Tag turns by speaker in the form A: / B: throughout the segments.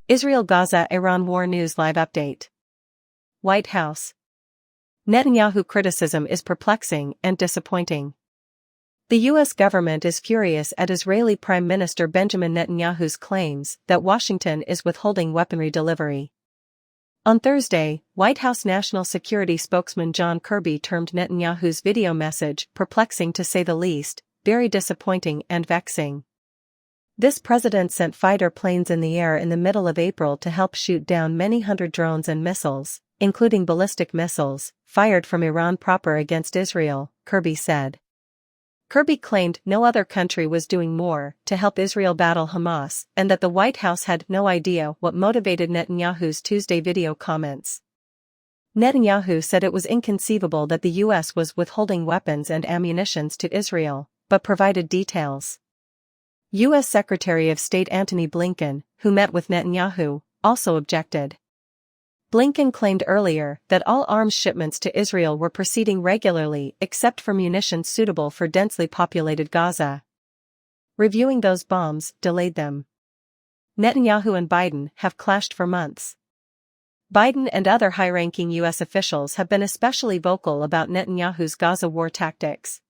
A: Israel-Gaza Iran War News Live Update. White House. Netanyahu criticism is perplexing and disappointing. The U.S. government is furious at Israeli Prime Minister Benjamin Netanyahu's claims that Washington is withholding weaponry delivery. On Thursday, White House National Security spokesman John Kirby termed Netanyahu's video message perplexing to say the least, very disappointing and vexing. This president sent fighter planes in the air in the middle of April to help shoot down many hundred drones and missiles, including ballistic missiles, fired from Iran proper against Israel, Kirby said. Kirby claimed no other country was doing more to help Israel battle Hamas and that the White House had no idea what motivated Netanyahu's Tuesday video comments. Netanyahu said it was inconceivable that the U.S. was withholding weapons and ammunition to Israel, but provided details. U.S. Secretary of State Antony Blinken, who met with Netanyahu, also objected. Blinken claimed earlier that all arms shipments to Israel were proceeding regularly except for munitions suitable for densely populated Gaza. Reviewing those bombs delayed them. Netanyahu and Biden have clashed for months. Biden and other high-ranking U.S. officials have been especially vocal about Netanyahu's Gaza war tactics.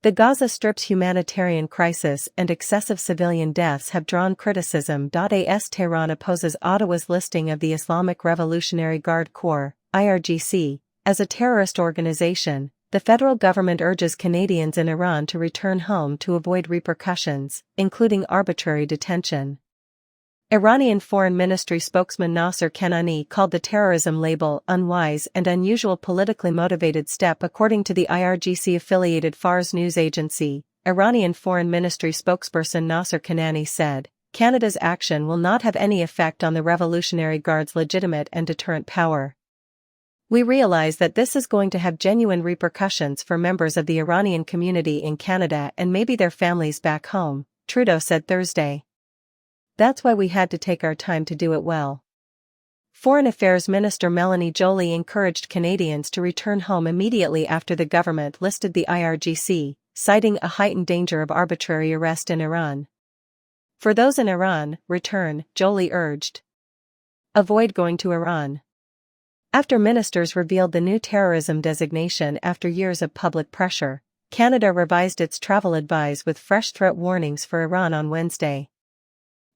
A: The Gaza Strip's humanitarian crisis and excessive civilian deaths have drawn criticism. As Tehran opposes Ottawa's listing of the Islamic Revolutionary Guard Corps, IRGC, as a terrorist organization, the federal government urges Canadians in Iran to return home to avoid repercussions, including arbitrary detention. Iranian Foreign Ministry spokesman Nasser Kanani called the terrorism label unwise and unusual politically motivated step according to the IRGC-affiliated Fars news agency. Iranian Foreign Ministry spokesperson Nasser Kanani said, Canada's action will not have any effect on the Revolutionary Guard's legitimate and deterrent power. We realize that this is going to have genuine repercussions for members of the Iranian community in Canada and maybe their families back home, Trudeau said Thursday. That's why we had to take our time to do it well. Foreign Affairs Minister Melanie Joly encouraged Canadians to return home immediately after the government listed the IRGC, citing a heightened danger of arbitrary arrest in Iran. For those in Iran, return, Joly urged. Avoid going to Iran. After ministers revealed the new terrorism designation after years of public pressure, Canada revised its travel advice with fresh threat warnings for Iran on Wednesday.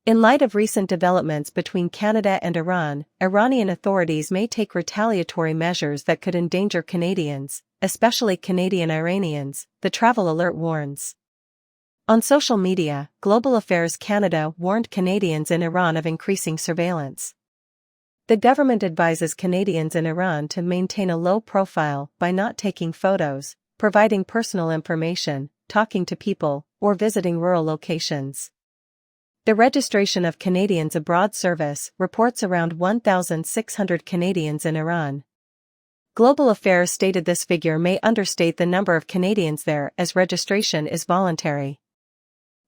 A: In light of recent developments between Canada and Iran, Iranian authorities may take retaliatory measures that could endanger Canadians, especially Canadian Iranians, the travel alert warns. On social media, Global Affairs Canada warned Canadians in Iran of increasing surveillance. The government advises Canadians in Iran to maintain a low profile by not taking photos, providing personal information, talking to people, or visiting rural locations. The registration of Canadians Abroad Service reports around 1,600 Canadians in Iran. Global Affairs stated this figure may understate the number of Canadians there as registration is voluntary.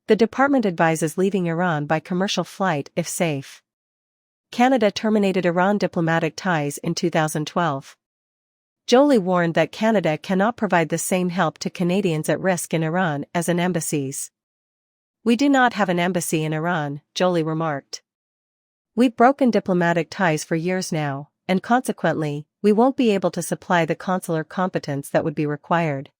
A: The department advises leaving Iran by commercial flight if safe. Canada terminated Iran diplomatic ties in 2012. Joly warned that Canada cannot provide the same help to Canadians at risk in Iran as in embassies. We do not have an embassy in Iran, Joly remarked. We've broken diplomatic ties for years now, and consequently, we won't be able to supply the consular competence that would be required.